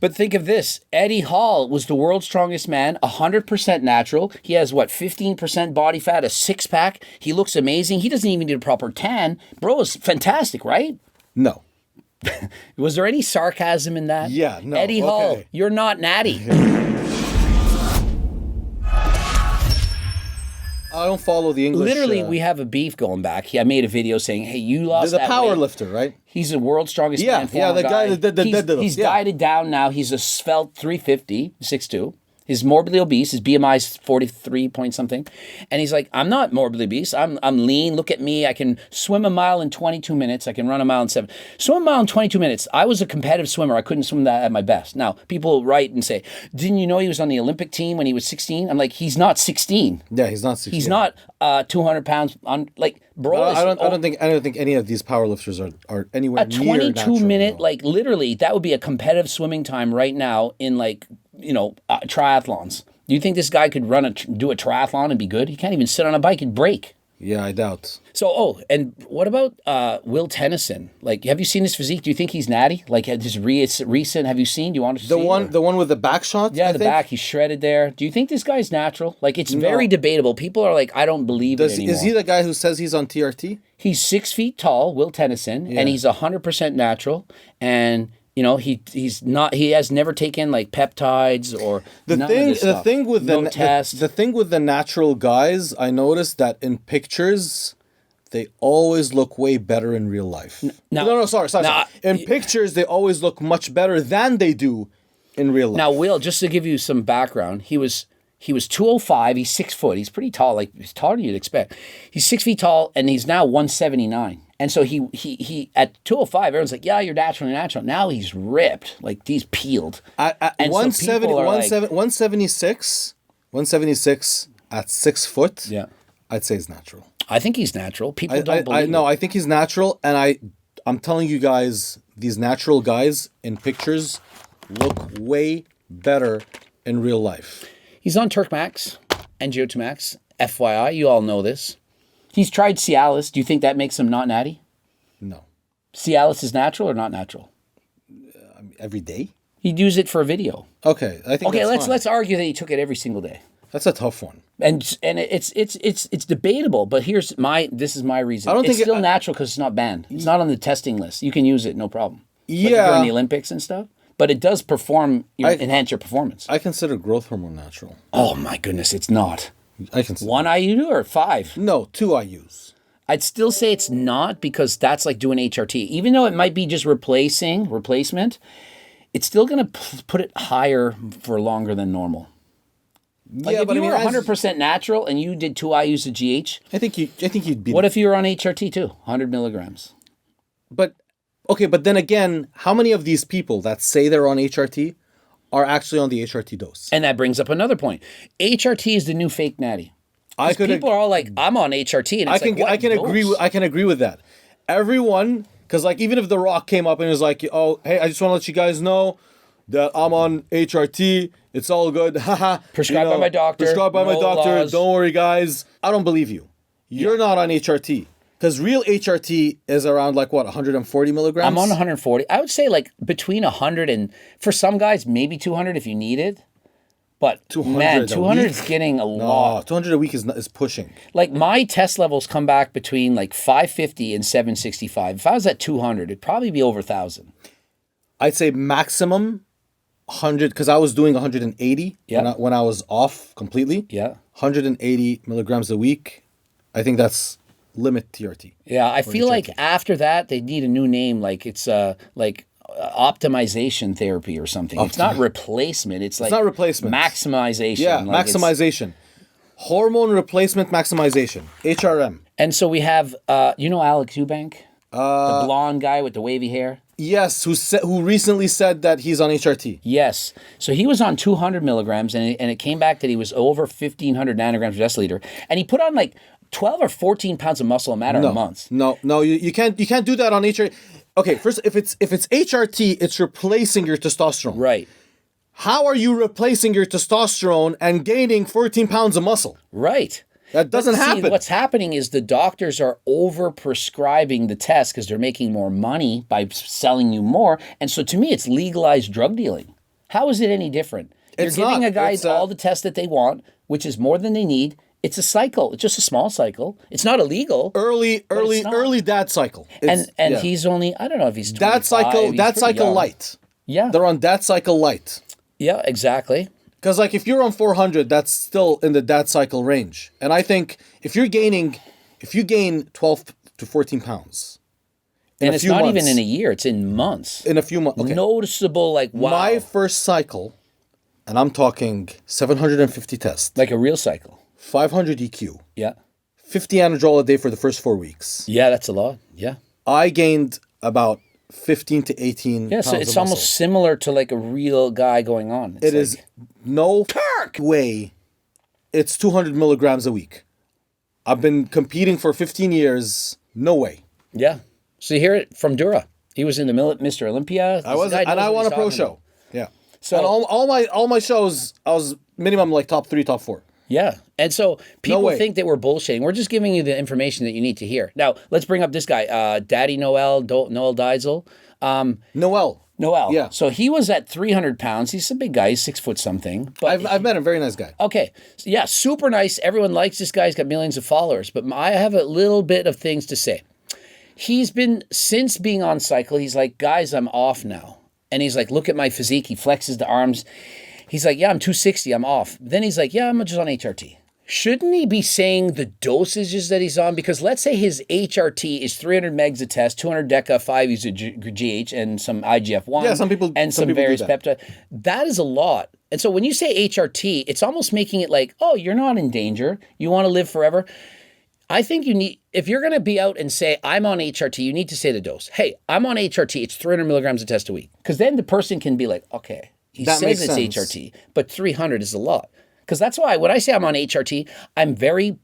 But think of this. Eddie Hall was the world's strongest man, 100% natural. He has, what, 15% body fat, a six-pack. He looks amazing. He doesn't even need a proper tan. Bro is fantastic, right? No. Was there any sarcasm in that? Yeah, no. Eddie Hall, you're not natty. I don't follow the English. Literally, we have a beef going back. I made a video saying, hey, you lost the that power weight. lifter, right? He's the world's strongest man. Yeah, the guy that did He's dieted down now. He's a svelte 350, 6'2". He's morbidly obese. His BMI is 43 point something. And he's like, I'm not morbidly obese. I'm lean. Look at me. I can swim a mile in 22 minutes. I can run a mile in 7. Swim a mile in 22 minutes. I was a competitive swimmer. I couldn't swim that at my best. Now, people write and say, didn't you know he was on the Olympic team when he was 16? I'm like, he's not 16. Yeah, he's not 16. He's not 200 pounds on, like, bro. I don't think any of these powerlifters are anywhere near natural. A 22-minute, like, literally, that would be a competitive swimming time right now in, like, triathlons. Do you think this guy could do a triathlon and be good? He can't even sit on a bike and break. Yeah, I doubt. So, and what about Will Tennyson? Like, have you seen his physique? Do you think he's natty? Like, his recent, have you seen? Do you want to see the one with the back shot? Yeah, the back. He's shredded there. Do you think this guy's natural? Like, it's very debatable. People are like, I don't believe it anymore. Is he the guy who says he's on TRT? He's 6 feet tall, Will Tennyson, and he's 100% natural. And he's not. He has never taken like peptides or the thing with test. The thing with the natural guys, I noticed that in pictures, they always look way better in real life. Sorry. In pictures, they always look much better than they do in real life. Now, Will, just to give you some background, he was 205. He's 6 foot. He's pretty tall. Like, he's taller than you'd expect. He's 6 feet tall, and he's now 179. And so he at 205, everyone's like, yeah, you're natural. Now he's ripped. Like, he's peeled. At 176 at 6 foot, yeah, I'd say he's natural. I think he's natural. People don't believe it. I think he's natural, and I'm telling you guys, these natural guys in pictures look way better in real life. He's on Turk Max and Geo2 Max. FYI, you all know this. He's tried Cialis. Do you think that makes him not natty? No. Cialis is natural or not natural? Every day? He'd use it for a video. Okay, I think. Okay, let's argue that he took it every single day. That's a tough one. And it's debatable. But this is my reason. It's still natural because it's not banned. It's not on the testing list. You can use it, no problem. Yeah. Like if you're in the Olympics and stuff. But it does enhance your performance. I consider growth hormone natural. Oh my goodness, it's not. I consider 1 IU or 5? No, 2 IUs. I'd still say it's not because that's like doing HRT. Even though it might be just replacement, it's still going to put it higher for longer than normal. Like if you were 100% natural and you did 2 IUs of GH, I think you'd be. What if you were on HRT too? 100 milligrams. But then again, how many of these people that say they're on HRT are actually on the HRT dose? And that brings up another point. HRT is the new fake natty. People are all like, I'm on HRT, and I can agree with that. Everyone, because like even if The Rock came up and was like, oh, hey, I just want to let you guys know that I'm on HRT. It's all good. Haha. Prescribed by my doctor. Laws. Don't worry, guys. I don't believe you. You're not on HRT. Because real HRT is around 140 milligrams? I'm on 140. I would say between 100 and, for some guys, maybe 200 if you need it. But 200 is getting a lot. 200 a week is pushing. Like my test levels come back between 550 and 765. If I was at 200, it'd probably be over 1,000. I'd say maximum 100, because I was doing 180 when I was off completely. Yeah. 180 milligrams a week. I think that's limit TRT. Yeah, I feel like after that they need a new name. It's optimization therapy or something. It's not replacement. It's not replacement. Maximization. Yeah, maximization. Hormone replacement maximization. HRM. And so we have, Alex Eubank, the blonde guy with the wavy hair. Yes, who recently said that he's on HRT. Yes. So he was on 200 milligrams, and it came back that he was over 1,500 nanograms per deciliter, and he put on 12 or 14 pounds of muscle in a matter of months. No, you can't do that on HRT. Okay, first, if it's HRT, it's replacing your testosterone. Right. How are you replacing your testosterone and gaining 14 pounds of muscle? Right. That doesn't happen. What's happening is the doctors are over-prescribing the test because they're making more money by selling you more. And so to me, it's legalized drug dealing. How is it any different? You're giving a guy all the tests that they want, which is more than they need. It's a cycle. It's just a small cycle. It's not illegal. Early dad cycle. And he's only, I don't know if he's 25. That cycle light. Yeah. They're on that cycle light. Yeah, exactly. Because like if you're on 400, that's still in the dad cycle range. And I think if you gain 12 to 14 pounds. And it's not even in a year, it's in months. In a few months. Okay. Noticeable, like, wow. My first cycle, and I'm talking 750 tests. Like a real cycle. 500 EQ. Yeah. 50 anadrol a day for the first 4 weeks. Yeah, that's a lot. Yeah. I gained about 15 to 18 pounds so it's almost similar to like a real guy going on. It is no way. It's 200 milligrams a week. I've been competing for 15 years. No way. Yeah. So you hear it from Dura. He was in the Mr. Olympia. I won a pro show. Yeah. So and all my shows, I was minimum like top 3, top 4. Yeah. And so people think that we're bullshitting. We're just giving you the information that you need to hear. Now, let's bring up this guy, Daddy Noel Deisel. Noel. Yeah. So he was at 300 pounds. He's a big guy. He's 6 foot something. But I've met him. Very nice guy. Okay. Yeah. Super nice. Everyone likes this guy. He's got millions of followers. But I have a little bit of things to say. He's been, since being on cycle, he's like, guys, I'm off now. And he's like, look at my physique. He flexes the arms. He's like, yeah, I'm 260. I'm off. Then he's like, yeah, I'm just on HRT. Shouldn't he be saying the dosages that he's on? Because let's say his HRT is 300 megs a test, 200 deca, 5 is a GH, and some IGF-1. Yeah, some people various peptides. That is a lot. And so when you say HRT, it's almost making it like, oh, you're not in danger. You want to live forever. I think you need, if you're going to be out and say, I'm on HRT, you need to say the dose. Hey, I'm on HRT. It's 300 milligrams a test a week. Because then the person can be like, okay, he says it's HRT, but 300 is a lot. Because that's why when I say I'm on HRT, I'm very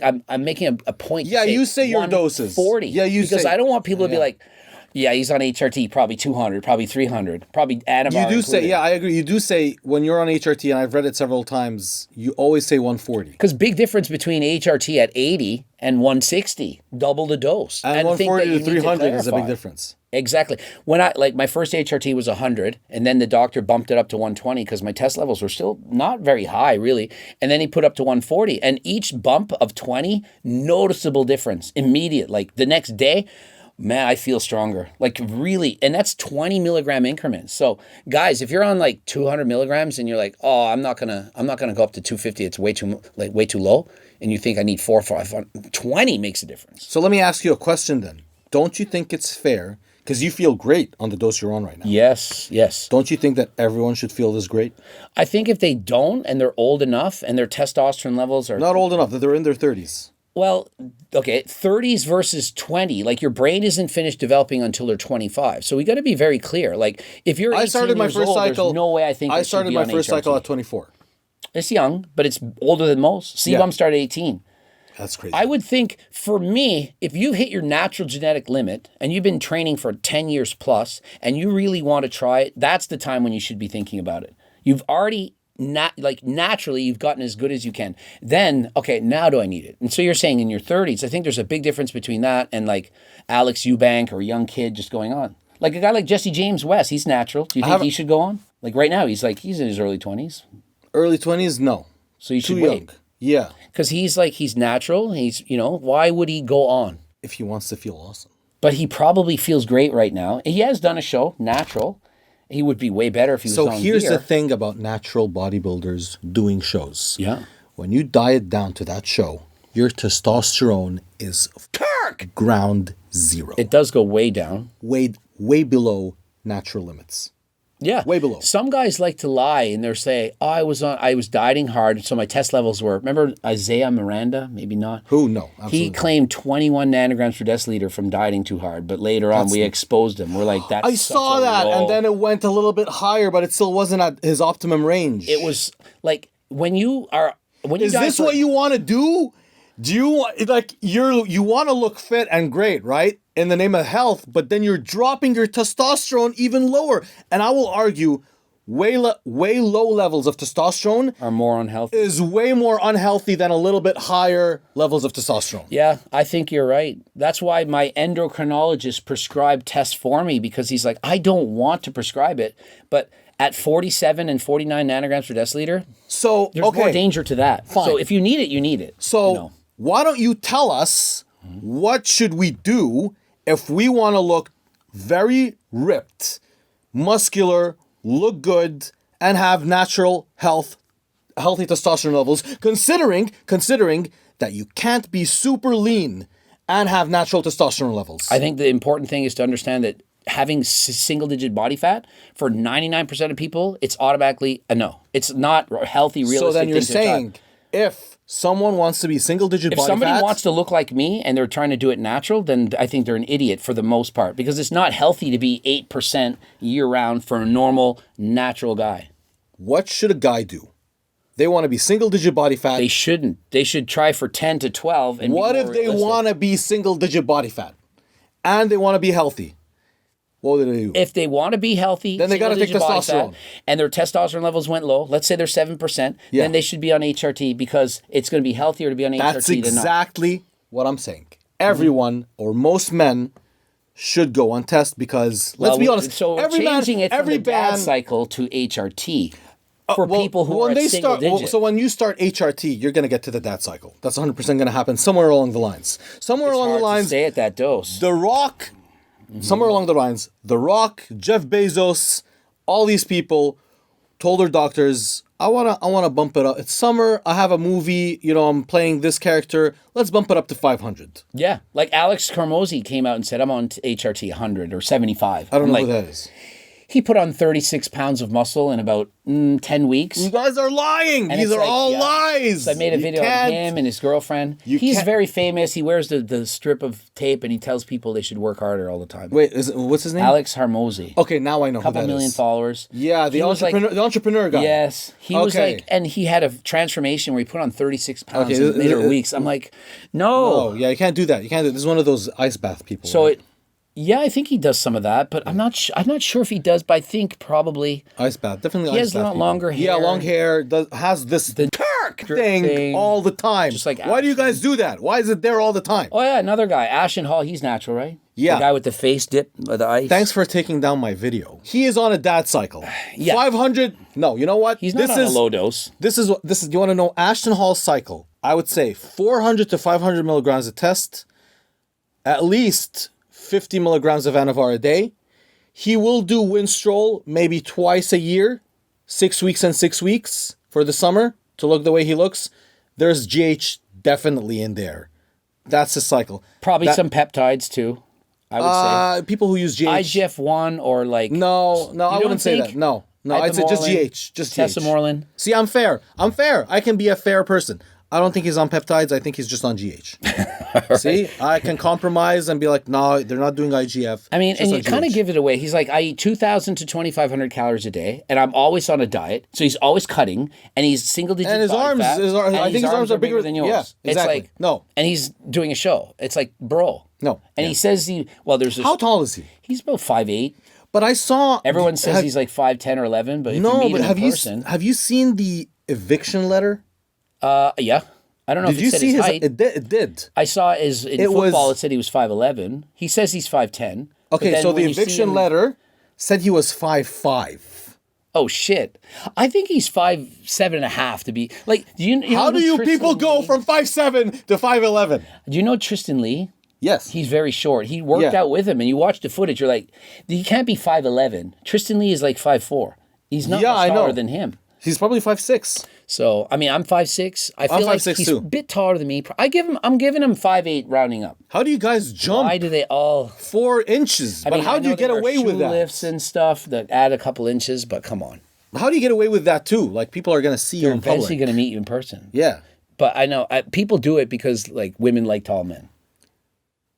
I'm making a point. Yeah, you say your doses. 40. Yeah, because I don't want people to be like, yeah, he's on HRT, probably 200, probably 300, probably antibiotic. You do say, yeah, I agree. You do say when you're on HRT, and I've read it several times, you always say 140. Because big difference between HRT at 80 and 160, double the dose. And 140 to 300 is a big difference. Exactly. When my first HRT was 100, and then the doctor bumped it up to 120 because my test levels were still not very high, really. And then he put up to 140. And each bump of 20, noticeable difference, immediate. Like the next day, man, I feel stronger. Like really, and that's 20 milligram increments. So guys, if you're on like 200 milligrams and you're like, oh, I'm not gonna go up to 250. It's way too low. And you think I need 4 or 5, 20 makes a difference. So let me ask you a question then. Don't you think it's fair? Because you feel great on the dose you're on right now. Yes. Don't you think that everyone should feel this great? I think if they don't and they're old enough and their testosterone levels are... Not old enough, that they're in their 30s. Well, okay, 30s versus 20. Like your brain isn't finished developing until they're 25. So we got to be very clear. Like if you're 18 years old, there's no way I think I started my first cycle at 24. It's young, but it's older than most. CBUM started at 18. That's crazy. I would think, for me, if you've hit your natural genetic limit and you've been training for 10 years plus and you really want to try it, that's the time when you should be thinking about it. You've already, naturally, you've gotten as good as you can. Then, okay, now do I need it? And so you're saying in your 30s, I think there's a big difference between that and like Alex Eubank or a young kid just going on. Like a guy like Jesse James West, he's natural. Do you think he should go on? Like right now, he's in his early 20s. Early 20s? No. So you should wait. Young. Yeah. Because he's natural. He's, why would he go on? If he wants to feel awesome. But he probably feels great right now. He has done a show, natural. He would be way better if he was on gear. So here's the thing about natural bodybuilders doing shows. Yeah. When you diet down to that show, your testosterone is ground zero. It does go way down. Way below natural limits. Yeah. Way below. Some guys like to lie and they're say, oh, I was dieting hard, so my test levels were, remember Isaiah Miranda? Maybe not. Who? No. Absolutely. He claimed 21 nanograms per deciliter from dieting too hard, but later on we exposed him. We're like, that's I saw that, and then it went a little bit higher, but it still wasn't at his optimum range. It was like, Is this what you want to do? Do you want to look fit and great, right? In the name of health, but then you're dropping your testosterone even lower. And I will argue, way low levels of testosterone are more unhealthy. Is way more unhealthy than a little bit higher levels of testosterone. Yeah, I think you're right. That's why my endocrinologist prescribed tests for me, because he's like, I don't want to prescribe it, but at 47 and 49 nanograms per deciliter, So, there's more danger to that. Fine. So if you need it, you need it. So why don't you tell us what should we do if we want to look very ripped, muscular, look good, and have natural healthy testosterone levels, considering that you can't be super lean and have natural testosterone levels. I think the important thing is to understand that having single-digit body fat, for 99% of people, it's automatically a no. It's not healthy, realistic. So then you're thing to saying, try. if someone wants to be single-digit body fat... If somebody wants to look like me and they're trying to do it natural, then I think they're an idiot for the most part, because it's not healthy to be 8% year-round for a normal, natural guy. What should a guy do? They want to be single-digit body fat. They shouldn't. They should try for 10 to 12. And what if they want to be single-digit body fat and they want to be healthy? What do they do? If they want to be healthy, then they got to take testosterone. And their testosterone levels went low. Let's say they're 7%. Then they should be on HRT, because it's going to be healthier to be on HRT That's than not. exactly what I'm saying. Everyone or most men should go on test, because let's be honest. So we're changing it from the dad cycle to HRT for people who are at single digit. So when you start HRT, you're going to get to the dad cycle. That's 100% going to happen somewhere along the lines. Somewhere along the lines. Stay at that dose. The Rock. Somewhere along the lines, The Rock, Jeff Bezos, all these people told their doctors, I wanna bump it up. It's summer, I have a movie, I'm playing this character, let's bump it up to 500. Yeah, like Alex Hormozi came out and said, I'm on HRT 100 or 75. I don't know who that is. He put on 36 pounds of muscle in about 10 weeks. You guys are lying. These are all lies. So I made a video of him and his girlfriend. He's very famous. He wears the strip of tape and he tells people they should work harder all the time. Wait, what's his name? Alex Hormozi. Okay, now I know who that is. Couple million followers. Yeah, the entrepreneur guy. Yes. He was like, and he had a transformation where he put on 36 pounds in later weeks. I'm like, no. No, yeah, you can't do that. You can't do. This is one of those ice bath people. So right? Yeah, I think he does some of that, but I'm not sure if he does. But I think probably ice bath, definitely. He has longer hair. Yeah, long hair. Has this Kirk thing all the time. Just like why do you guys do that? Why is it there all the time? Oh yeah, another guy, Ashton Hall. He's natural, right? Yeah, the guy with the face dip of the ice. Thanks for taking down my video. He is on a dad cycle. Yeah, 500. No, you know what? He's not on a low dose. This is. You want to know Ashton Hall's cycle? I would say 400 to 500 milligrams a test, at least 50 milligrams of Anavar a day. He will do Winstrol maybe twice a year, 6 weeks and 6 weeks for the summer to look the way he looks. There's GH definitely in there. That's his cycle. Probably some peptides too, I would say. People who use GH. IGF-1 or like... No, I wouldn't say that. No, I'd say just GH. Just GH. Tesamorelin. See, I'm fair. I can be a fair person. I don't think he's on peptides. I think he's just on GH. Right. See, I can compromise and be like, no, they're not doing IGF. I mean, and you kind of give it away. He's like, I eat 2,000 to 2,500 calories a day, and I'm always on a diet. So he's always cutting, and he's single digit. And his arms, I think his arms are bigger than yours. Yeah, exactly. It's like, and he's doing a show. It's like, bro. No. And he says there's this. How tall is he? He's about 5'8". But I saw. Everyone says he's like 5'10" or 11, but if you meet him in person. Have you seen the eviction letter? Yeah. I don't know if it said his height. It did. I saw in football it said he was 5'11". He says he's 5'10". Okay, so the eviction letter said he was 5'5". Oh shit! I think he's 5'7.5" to be like. How do you people go from 5'7" to 5'11"? Do you know Tristan Lee? Yes. He's very short. He worked out with him, and you watch the footage. You're like, he can't be 5'11". Tristan Lee is like 5'4". He's not much taller than him. He's probably 5'6". So, I mean, I'm 5'6". I feel like he's a bit taller than me. I'm giving him 5'8", rounding up. How do you guys jump? Why do they all 4 inches? But how do you get away with that? Lifts and stuff that add a couple inches, but come on. How do you get away with that too? Like people are going to see you in public. They're eventually going to meet you in person. Yeah. But I know people do it because like women like tall men.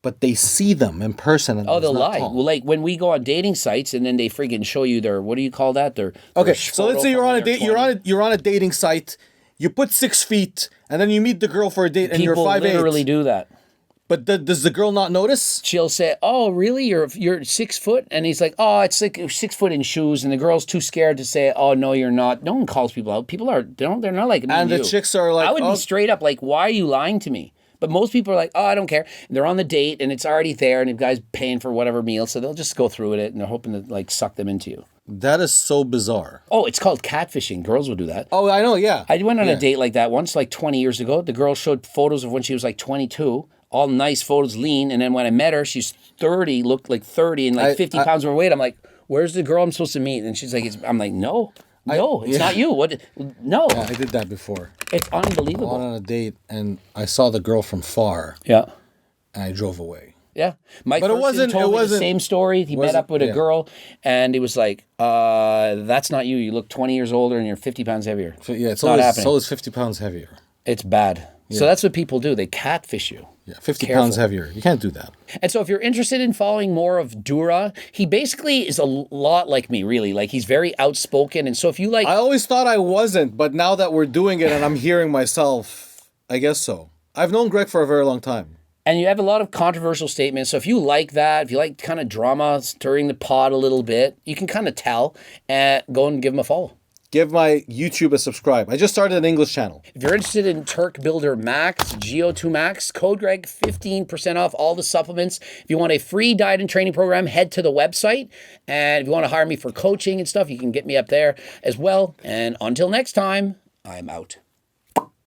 But they see them in person. And they'll lie. Well, like when we go on dating sites and then they freaking show you their, what do you call that? Okay, so let's say you're on a date. You're on a dating site. You put 6 feet, and then you meet the girl for a date, and you're 5'8". People literally do that. But does the girl not notice? She'll say, "Oh, really? You're 6 foot?" And he's like, "Oh, it's like 6 foot in shoes." And the girl's too scared to say, "Oh, no, you're not." No one calls people out. People they're not like me and the chicks are like, I would be straight up like, "Why are you lying to me?" But most people are like, "Oh, I don't care." And they're on the date, and it's already there, and the guy's paying for whatever meal, so they'll just go through with it, and they're hoping to like suck them into you. That is so bizarre. Oh, it's called catfishing. Girls will do that. Oh, I know, yeah. I went on a date like that once, like 20 years ago. The girl showed photos of when she was like 22, all nice photos, lean. And then when I met her, she's 30, looked like 30 and like 50 pounds overweight. I'm like, where's the girl I'm supposed to meet? And she's like, I'm like, no, it's not you. What? No. Yeah, I did that before. It's unbelievable. I went on a date and I saw the girl from far. Yeah. And I drove away. Yeah. Mike told me the same story. He met up with a girl and he was like, that's not you. You look 20 years older and you're 50 pounds heavier. Yeah, it's always 50 pounds heavier. It's bad. Yeah. So that's what people do. They catfish you. Yeah, 50 pounds heavier. You can't do that. And so if you're interested in following more of Dura, he basically is a lot like me, really. Like, he's very outspoken. And so if you like... I always thought I wasn't, but now that we're doing it and I'm hearing myself, I guess so. I've known Greg for a very long time. And you have a lot of controversial statements. So if you like that, if you like kind of drama, stirring the pot a little bit, you can kind of tell. And go and give him a follow. Give my YouTube a subscribe. I just started an English channel. If you're interested in Turk Builder Max, GO2 Max, code Greg, 15% off all the supplements. If you want a free diet and training program, head to the website. And if you want to hire me for coaching and stuff, you can get me up there as well. And until next time, I'm out.